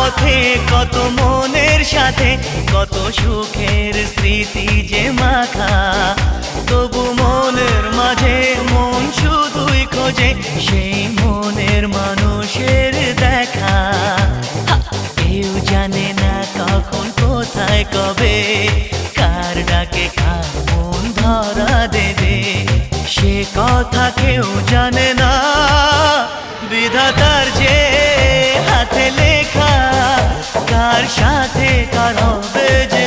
পথে কত মনের সাথে কত সুখের স্মৃতি যে মাখা, তবু মনের মাঝে মন শুধুই খোঁজে সেই মনের মানুষের দেখা। কেউ জানে না কখন কোথায় কবে কার ডাকে কার মন ধরা দেবে, সে কথা কেউ জানে না। বিধাতার যে হাতে লেখা কার সাথে কার হবে যে